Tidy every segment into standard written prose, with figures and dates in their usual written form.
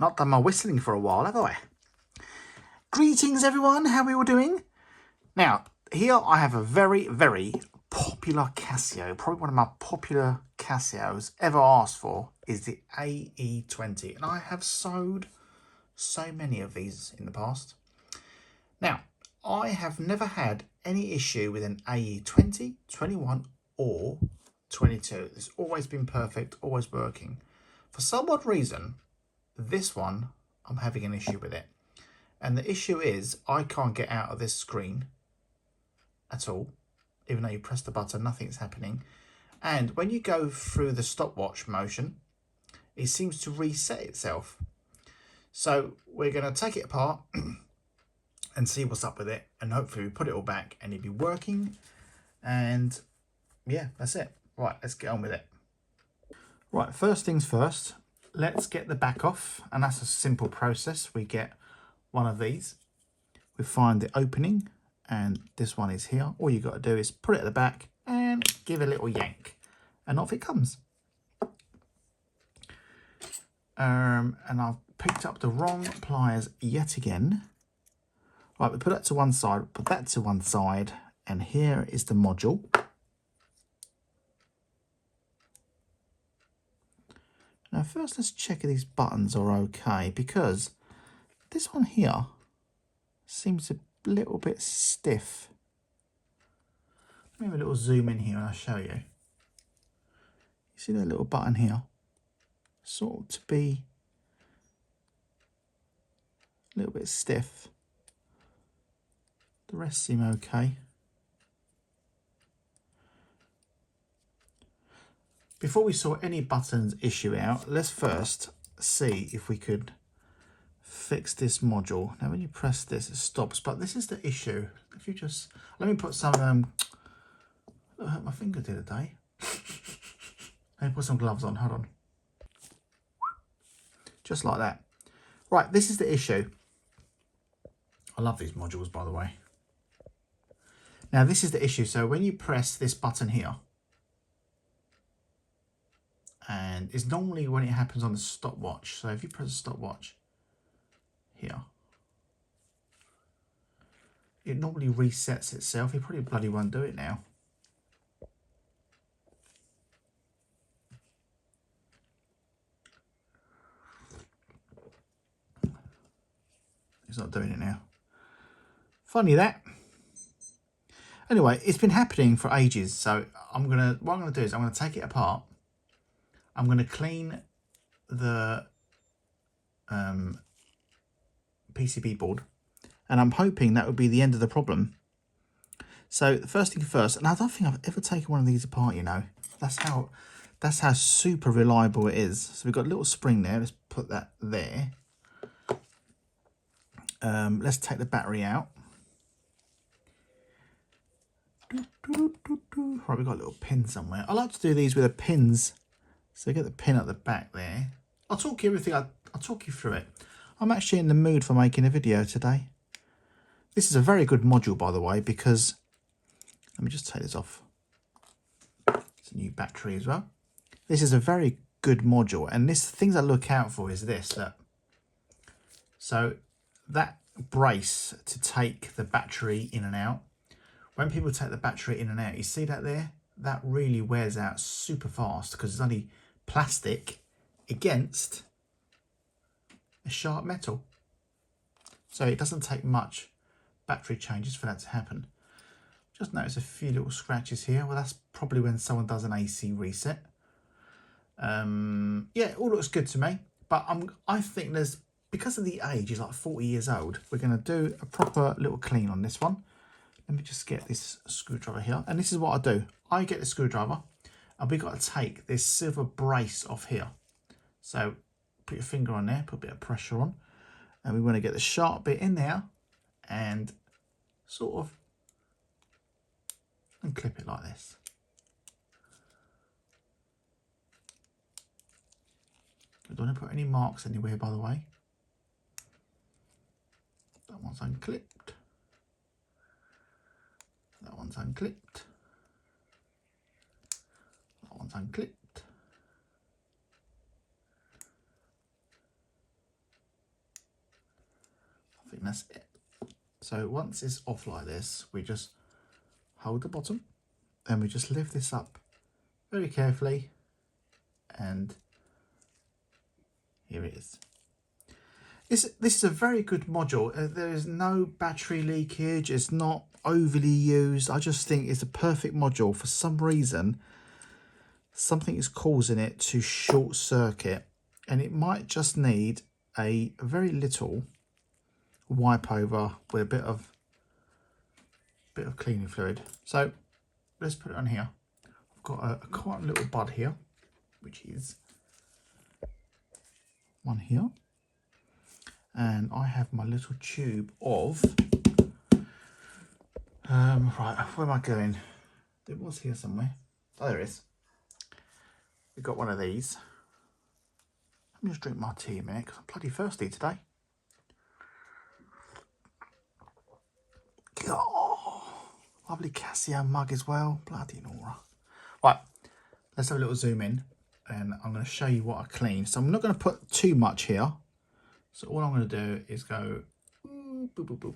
Not done my whistling for a while, have I? Greetings, everyone. How are we all doing? Now, here I have a very, very popular Casio. Probably one of my popular Casios ever asked for is the AE-20. And I have sold so many of these in the past. Now, I have never had any issue with an AE-20, 21 or 22. It's always been perfect, always working. For some odd reason, this one, I'm having an issue with it. And the issue is I can't get out of this screen at all. Even though you press the button, nothing's happening. And when you go through the stopwatch motion, it seems to reset itself. So we're going to take it apart and see what's up with it. And hopefully we put it all back and it'll be working. And yeah, that's it. Right, let's get on with it. Right, first things first, let's get the back off. And that's a simple process. We get one of these. We find the opening. And this one is here. All you got to do is put it at the back and give it a little yank. And off it comes. And I've picked up the wrong pliers yet again. Right, we put that to one side, put that to one side, and here is the module. Now first let's check if these buttons are okay, because this one here seems a little bit stiff. Let me have a little zoom in here and I'll show you. You see that little button here? Sort of to be a little bit stiff. The rest seem okay. Before we sort any buttons issue out, let's first see if we could fix this module. Now when you press this, it stops, but this is the issue. If you just, let me put some, I hurt my finger the other day. Let me put some gloves on, hold on. Just like that. Right, this is the issue. I love these modules, by the way. Now this is the issue. So when you press this button here, and it's normally when it happens on the stopwatch. So if you press the stopwatch here, it normally resets itself. You probably bloody won't do it now. It's not doing it now. Funny that. Anyway, it's been happening for ages. So what I'm gonna do is I'm gonna take it apart. I'm gonna clean the PCB board, and I'm hoping that would be the end of the problem. So the first thing first, and I don't think I've ever taken one of these apart, you know. That's how super reliable it is. So we've got a little spring there. Let's put that there. Let's take the battery out. Right, we've got a little pin somewhere. I like to do these with the pins. So get the pin at the back there. I'll talk you everything. I'll talk you through it. I'm actually in the mood for making a video today. This is a very good module, by the way, because let me just take this off. It's a new battery as well. This is a very good module, and this things I look out for is this. Look. So that brace to take the battery in and out. When people take the battery in and out, you see that there? That really wears out super fast because it's only plastic against a sharp metal. So it doesn't take much battery changes for that to happen. Just notice a few little scratches here. Well, that's probably when someone does an AC reset. Yeah, it all looks good to me. But I think there's, because of the age, he's like 40 years old, we're going to do a proper little clean on this one. Let me just get this screwdriver here. And this is what I do. I get the screwdriver and we've got to take this silver brace off here. So put your finger on there, put a bit of pressure on. And we want to get the sharp bit in there and sort of and clip it like this. I don't want to put any marks anywhere, by the way. That one's unclipped. That one's unclipped. That one's unclipped. and that's it. So once it's off like this, we just hold the bottom and we just lift this up very carefully, and here it is. This is a very good module. There is no battery leakage. It's not overly used. I just think it's a perfect module. For some reason, something is causing it to short circuit, and it might just need a very little wipe over with a bit of cleaning fluid. So let's put it on here. I've got a quite a little bud here, which is one here. And I have my little tube of, right, where am I going? It was here somewhere. Oh, there it is. We've got one of these. Let me just drink my tea a minute because I'm bloody thirsty today. Oh, lovely Casio mug as well. Bloody Nora. Right, let's have a little zoom in and I'm going to show you what I clean. So I'm not going to put too much here. So all I'm going to do is go boop, boop, boop,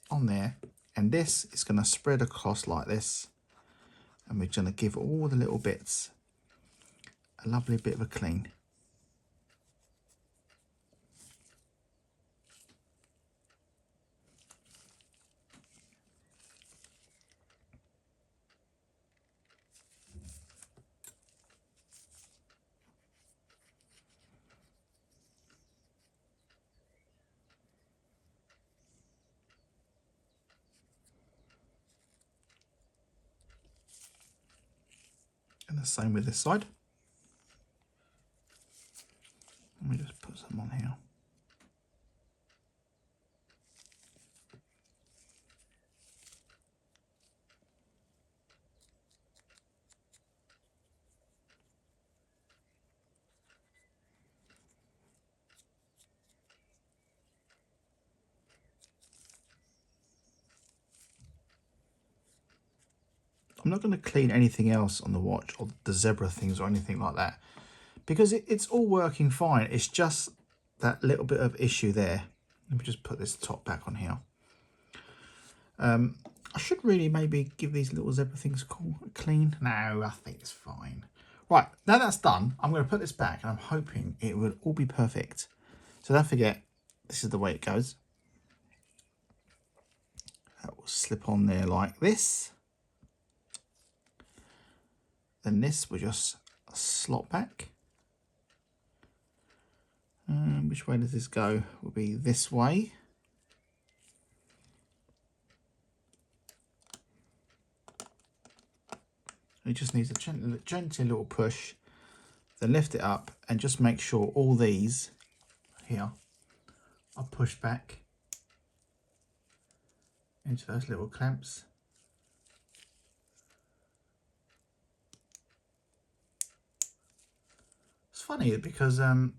on there, and this is going to spread across like this, and we're going to give all the little bits a lovely bit of a clean. And the same with this side. Let me just put some on here. I'm not going to clean anything else on the watch or the zebra things or anything like that, because it's all working fine. It's just that little bit of issue there. Let me just put this top back on here. I should really maybe give these little zebra things a clean. No, I think it's fine. Right, now that's done, I'm going to put this back and I'm hoping it will all be perfect. So don't forget, this is the way it goes. That will slip on there like this. Then this will just slot back. Which way does this go? Will be this way. It just needs a gentle little push. Then lift it up and just make sure all these here are pushed back into those little clamps. It's funny because I've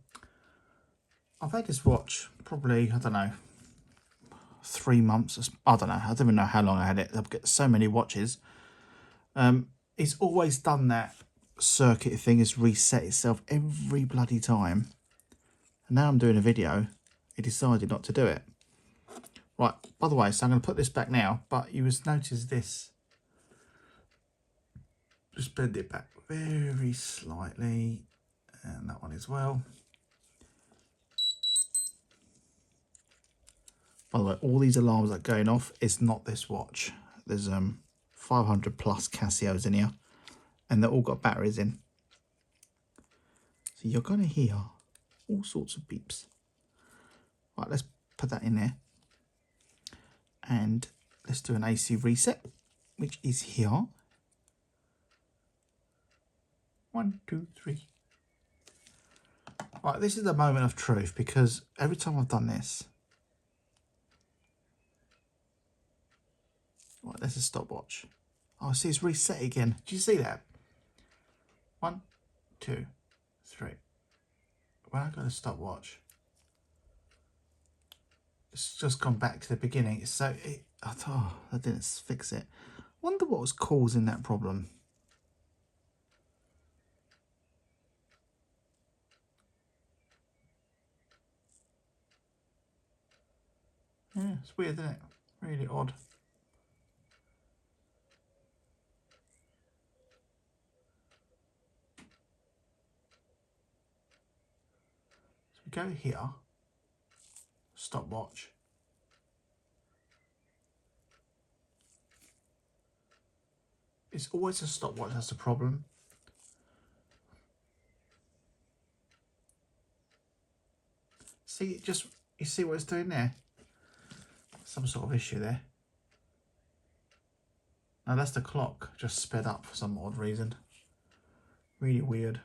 had this watch probably, I don't know, 3 months. I don't know. I don't even know how long I had it. I've got so many watches. It's always done that circuit thing, is reset itself every bloody time. And now I'm doing a video, it decided not to do it. Right, by the way, so I'm going to put this back now, but you must notice this. Just bend it back very slightly, and that one as well. By the way, all these alarms that are going off, it's not this watch. There's 500 plus Casios in here, and they've all got batteries in. So you're going to hear all sorts of beeps. Right, let's put that in there. And let's do an AC reset, which is here. 1, 2, 3. Right, this is the moment of truth, because every time I've done this, right, there's a stopwatch. Oh, see, it's reset again. Do you see that? 1, 2, 3. When I go to stopwatch, it's just gone back to the beginning. So I thought, I didn't fix it. Wonder what was causing that problem. Yeah, it's weird, isn't it? Really odd. So we go here, stopwatch. It's always a stopwatch, that's the problem. See, you see what it's doing there? Some sort of issue there. Now that's the clock just sped up for some odd reason. Really weird.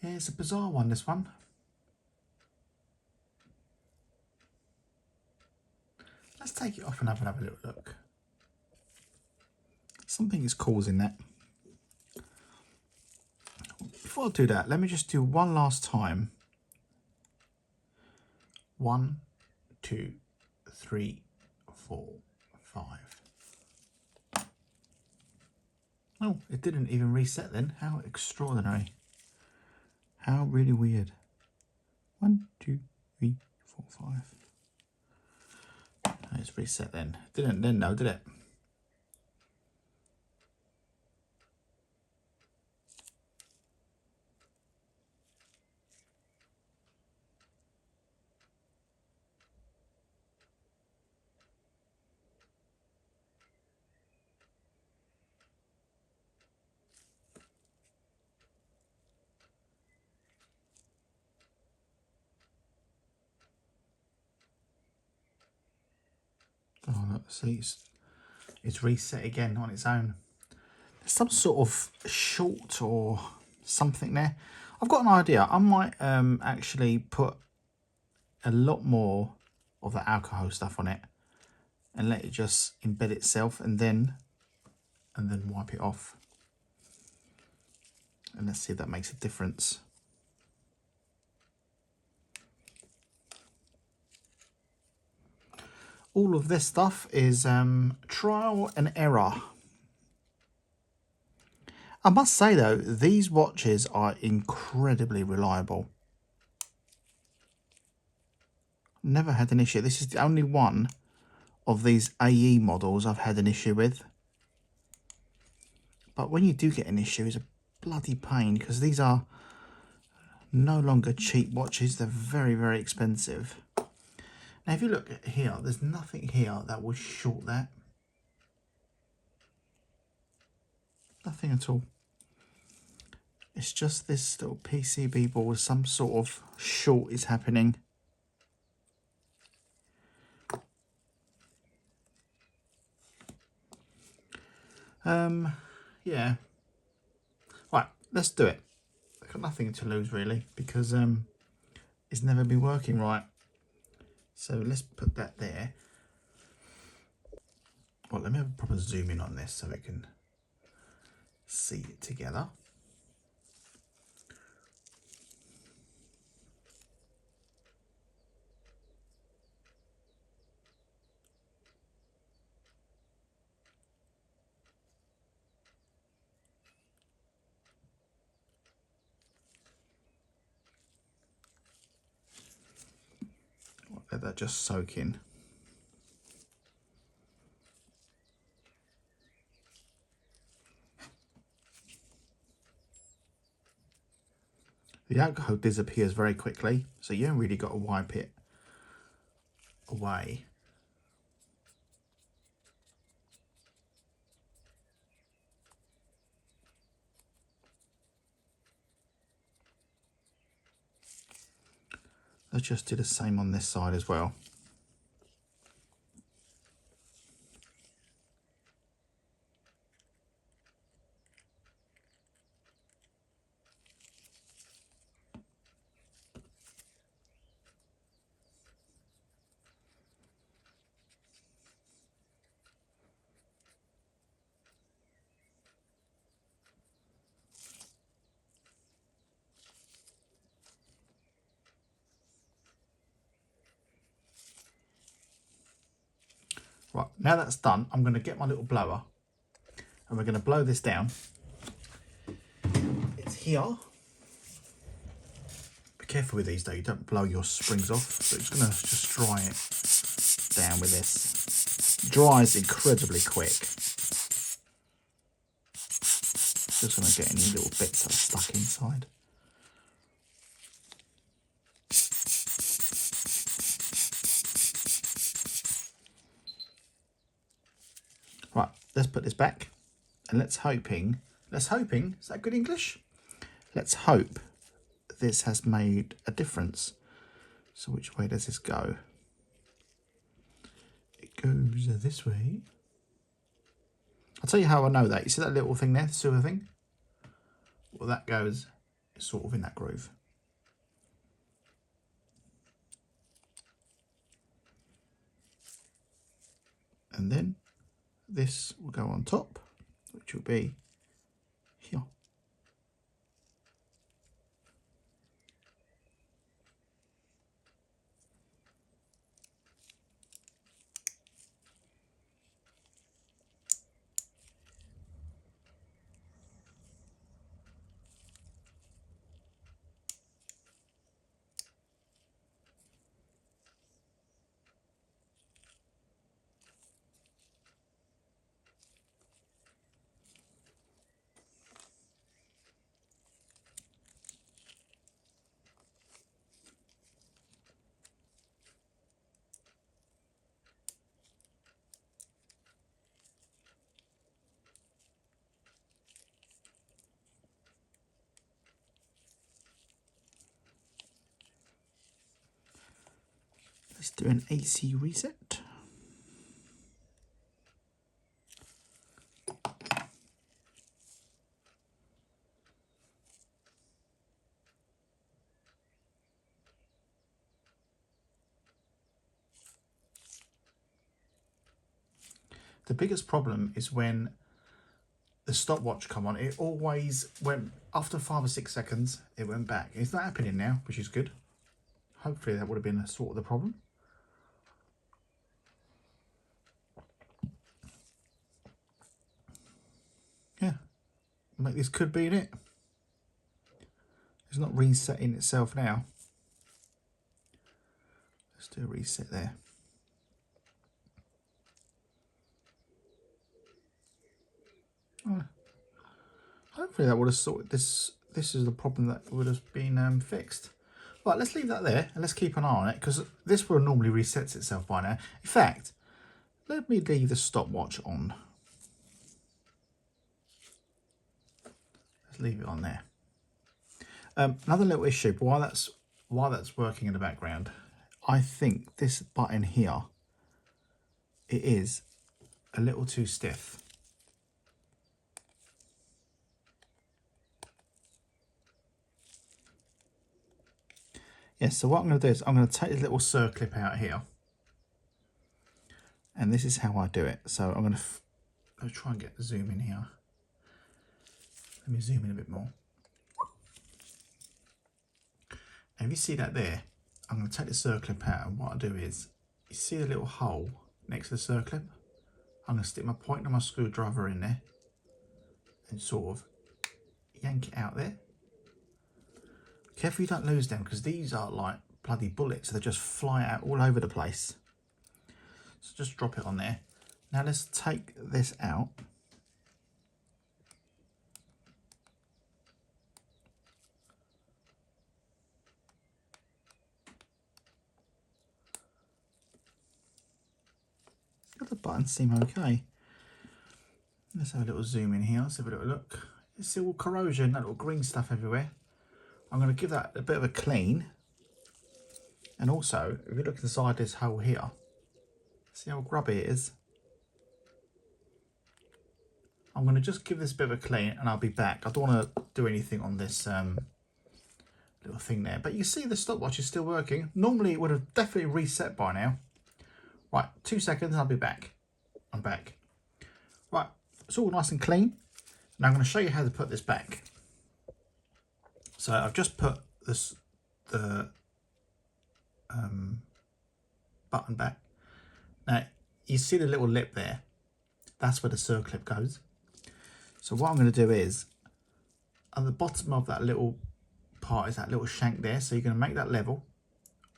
Yeah, it's a bizarre one, this one. Let's take it off and have another little look. Something is causing that. Before I do that, let me just do one last time. 1, 2, 3, 4, 5. Oh, it didn't even reset then. How extraordinary. How really weird. 1, 2, 3, 4, 5. Let's reset then. Didn't then though, did it? Oh, look, see, it's reset again on its own. There's some sort of short or something there. I've got an idea. I might actually put a lot more of the alcohol stuff on it and let it just embed itself and then wipe it off. And let's see if that makes a difference. All of this stuff is trial and error. I must say though, these watches are incredibly reliable. Never had an issue. This is the only one of these AE models I've had an issue with. But when you do get an issue, it's a bloody pain because these are no longer cheap watches. They're very, very expensive. Now, if you look at here, there's nothing here that would short that. Nothing at all. It's just this little PCB board, some sort of short is happening. Yeah. Right, let's do it. I've got nothing to lose really because it's never been working right. So let's put that there. Well, let me have a proper zoom in on this so we can see it together. Let that just soak in. The alcohol disappears very quickly, so you haven't really got to wipe it away. Let's just do the same on this side as well. Right, now that's done, I'm going to get my little blower and we're going to blow this down. It's here. Be careful with these though, you don't blow your springs off. So it's going to just dry it down with this. It dries incredibly quick. Just going to get any little bits that are stuck inside. Right, let's put this back and let's hoping, is that good English? Let's hope this has made a difference. So which way does this go? It goes this way. I'll tell you how I know that. You see that little thing there, the silver thing? Well, that goes sort of in that groove. And then this will go on top, which will be here. Let's do an AC reset. The biggest problem is when the stopwatch come on, it always went, after 5 or 6 seconds, it went back. It's not happening now, which is good. Hopefully that would have been a sort of the problem. Yeah, like this could be it. It's not resetting itself now. Let's do a reset there. Oh, hopefully that would have sorted this. This is the problem that would have been fixed. Right, let's leave that there and let's keep an eye on it because this will normally resets itself by now. In fact, let me leave the stopwatch on. Let's leave it on there. Another little issue, but while that's working in the background, I think this button here, it is a little too stiff. Yes, so what I'm going to do is I'm going to take this little circlip out here. And this is how I do it. So I'm going to try and get the zoom in here. Let me zoom in a bit more. And if you see that there, I'm going to take the circlip out, and what I do is, you see the little hole next to the circlip? I'm going to stick my pointer and my screwdriver in there and sort of yank it out there. Careful you don't lose them because these are like bloody bullets. They just fly out all over the place. So just drop it on there. Now let's take this out. The buttons seem okay. Let's have a little zoom in here. Let's have a little look. It's all corrosion, that little green stuff everywhere. I'm going to give that a bit of a clean. And also, if you look inside this hole here, see how grubby it is? I'm going to just give this a bit of a clean and I'll be back. I don't want to do anything on this little thing there. But you see the stopwatch is still working. Normally it would have definitely reset by now. Right, 2 seconds, I'll be back. I'm back. Right, it's all nice and clean. Now I'm going to show you how to put this back. So I've just put the button back. Now you see the little lip there? That's where the circlip goes. So what I'm going to do is, at the bottom of that little part is that little shank there. So you're going to make that level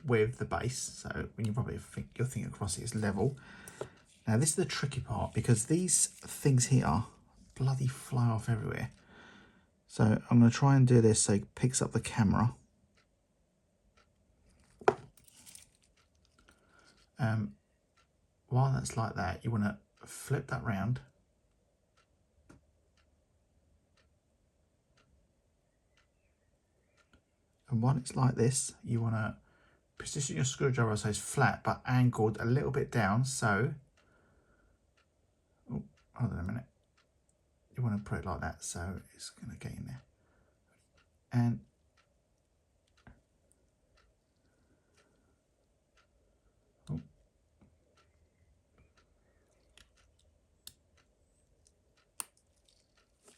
with the base. So when you probably think you're thinking across it is level. Now this is the tricky part because these things here bloody fly off everywhere. So I'm going to try and do this so it picks up the camera. While that's like that, you want to flip that round. And while it's like this, you want to position your screwdriver so it's flat but angled a little bit down. So, oh, hold on a minute. You want to put it like that so it's going to get in there. And oh,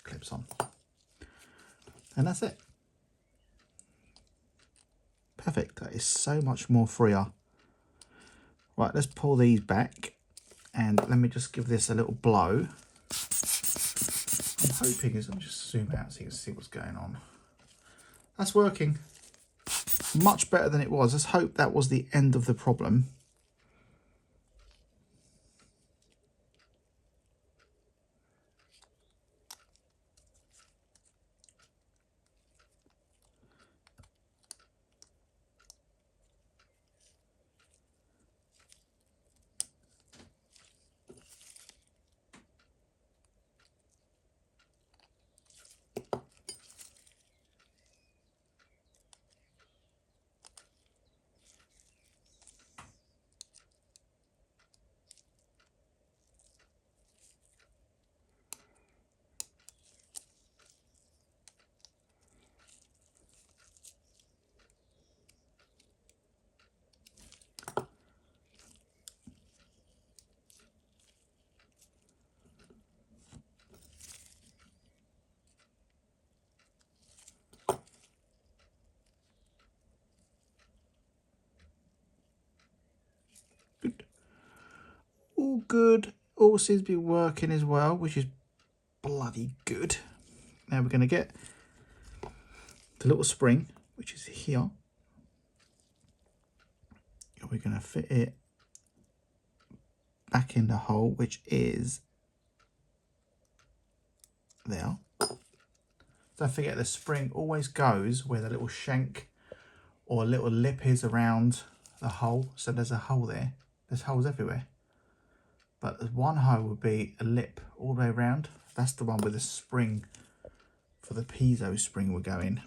clips on. And that's it. Perfect. That is so much more freer. Right, let's pull these back and let me just give this a little blow. I'm hoping is, let me just zoom out so you can see what's going on. That's working. Much better than it was. Let's hope that was the end of the problem. Good. All good. All seems to be working as well, which is bloody good. Now we're going to get the little spring, which is here. We're going to fit it back in the hole, which is there. Don't forget the spring always goes where the little shank or little lip is around the hole. So there's a hole there. There's holes everywhere. But there's one hole would be a lip all the way around. That's the one with the spring for the piezo spring will go in.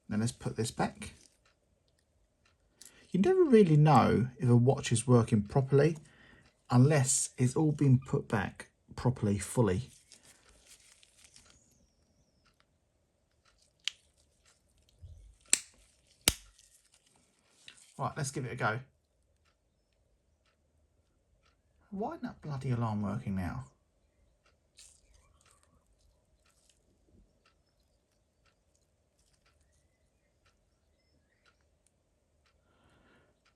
Then let's put this back. You never really know if a watch is working properly unless it's all been put back properly, fully. Right, let's give it a go. Why isn't that bloody alarm working now?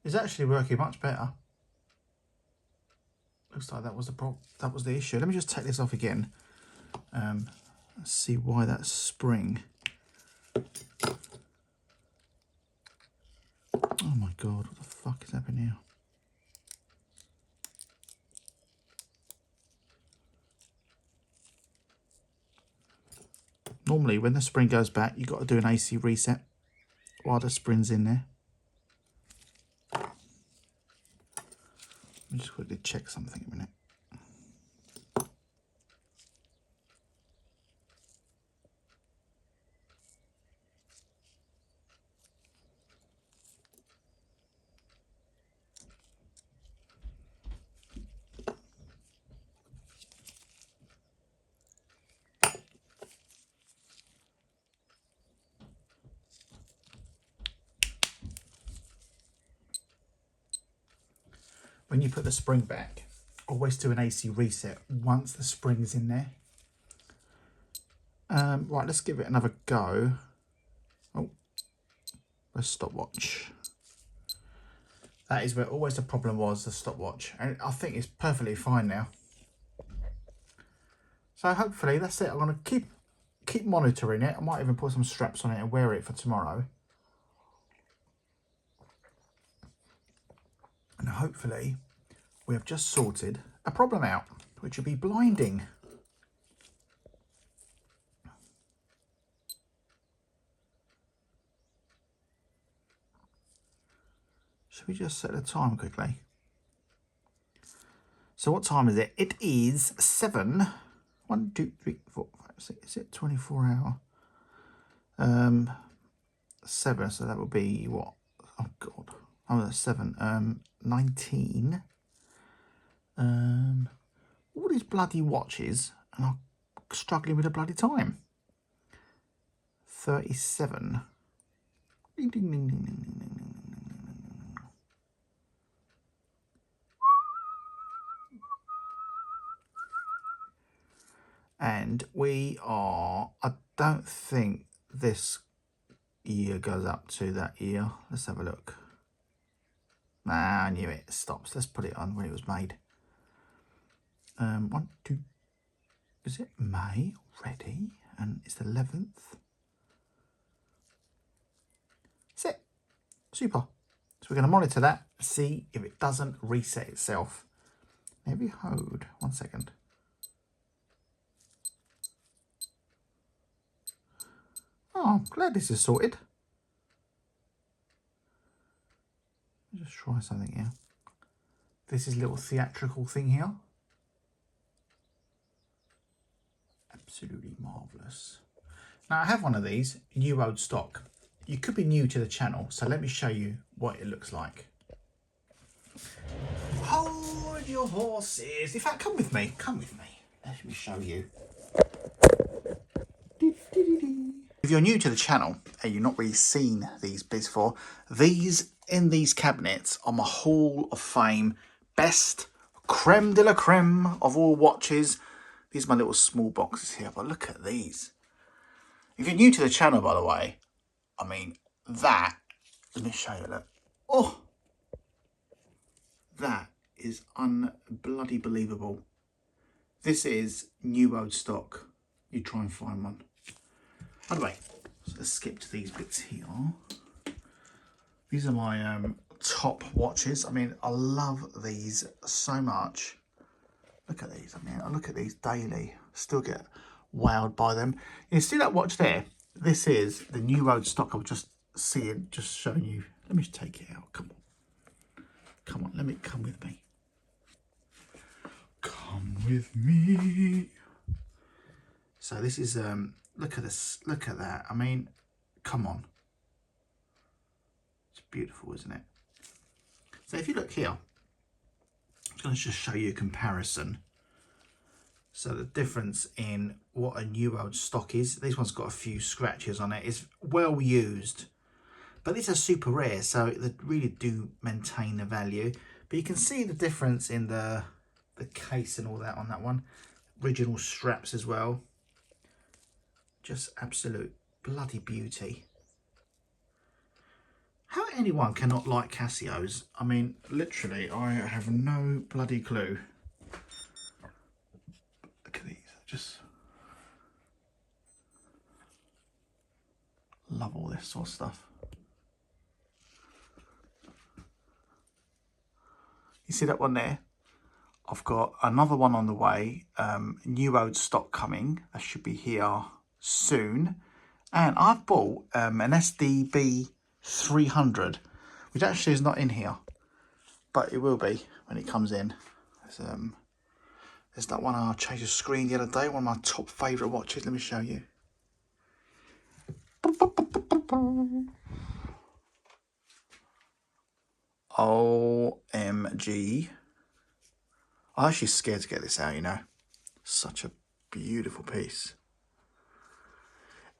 It's actually working much better. Looks like that was the issue. Let me just take this off again. Let's see why that spring. Oh my god, what the fuck is happening now? Normally when the spring goes back, you've got to do an AC reset while the spring's in there. Let me just quickly check something a minute. When you put the spring back, always do an AC reset once the spring is in there. Right, let's give it another go. Oh, let's stopwatch. That is where always the problem was, the stopwatch. And I think it's perfectly fine now. So hopefully that's it. I'm going to keep monitoring it. I might even put some straps on it and wear it for tomorrow. And hopefully we have just sorted a problem out, which would be blinding. Should we just set the time quickly? So what time is it? It is 7. 1, 2, 3, 4, 5, 6. Is it 24 hour? 7. So that would be what? Oh God. Oh, that's 7. 19. All these bloody watches, and I'm struggling with the bloody time. 37. Ding, ding, ding, ding, ding, ding, ding, ding. And we are, I don't think this year goes up to that year. Let's have a look. Nah, I knew it. It stops. Let's put it on when it was made. 1, 2. Is it May already? And it's the 11th. That's it. Super. So we're going to monitor that, see if it doesn't reset itself. Maybe hold. 1 second. Oh, I'm glad this is sorted. Let's just try something here. This is a little theatrical thing here. Absolutely marvellous. Now I have one of these, new old stock. You could be new to the channel, so let me show you what it looks like. Hold your horses. In fact, come with me. Come with me. Let me show you. If you're new to the channel and you've not really seen these before, these in these cabinets are my Hall of Fame best creme de la creme of all watches. These are my little small boxes here, but look at these. If you're new to the channel, by the way, I mean, that, let me show you, look. Oh, that is unbloody believable. This is new old stock. You try and find one. By the way, so let's skip to these bits here. These are my top watches. I mean, I love these so much. Look at these. I mean, I look at these daily. Still get wowed by them. You see that watch there? This is the new road stock. I was just seeing, just showing you. Let me just take it out. Come on. Come on. Let me come with me. Come with me. So this is look at this. Look at that. I mean, come on. It's beautiful, isn't it? So if you look here, I'm going to just show you a comparison. So the difference in what a new old stock is, this one's got a few scratches on it. It's well used, but these are super rare, so they really do maintain the value. But you can see the difference in the case and all that on that one. Original straps as well. Just absolute bloody beauty. How anyone cannot like Casios? I mean, literally, I have no bloody clue. Look at these. Just love all this sort of stuff. You see that one there? I've got another one on the way. New old stock coming. That should be here soon. And I've bought an SDB 300, which actually is not in here, but it will be when it comes in. There's that one I changed the screen the other day, one of my top favourite watches. Let me show you. OMG. I'm actually scared to get this out, you know. Such a beautiful piece.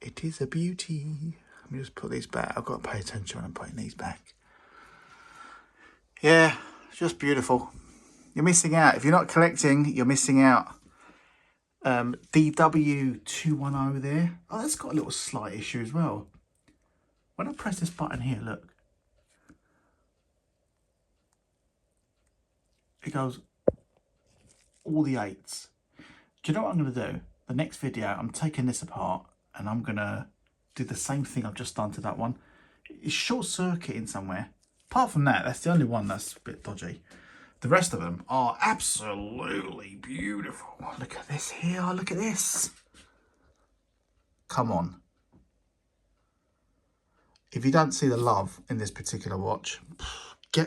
It is a beauty. Let me just put these back. I've got to pay attention when I'm putting these back. Yeah, just beautiful. You're missing out. If you're not collecting, you're missing out. DW210 there. Oh, that's got a little slight issue as well. When I press this button here, look. it goes all the 8s. Do you know what I'm going to do? The next video, I'm taking this apart and I'm going to do the same thing I've just done to that one. It's short circuiting somewhere. Apart from that, that's the only one that's a bit dodgy. The rest of them are absolutely beautiful. Look at this here, look at this. Come on. If you don't see the love in this particular watch,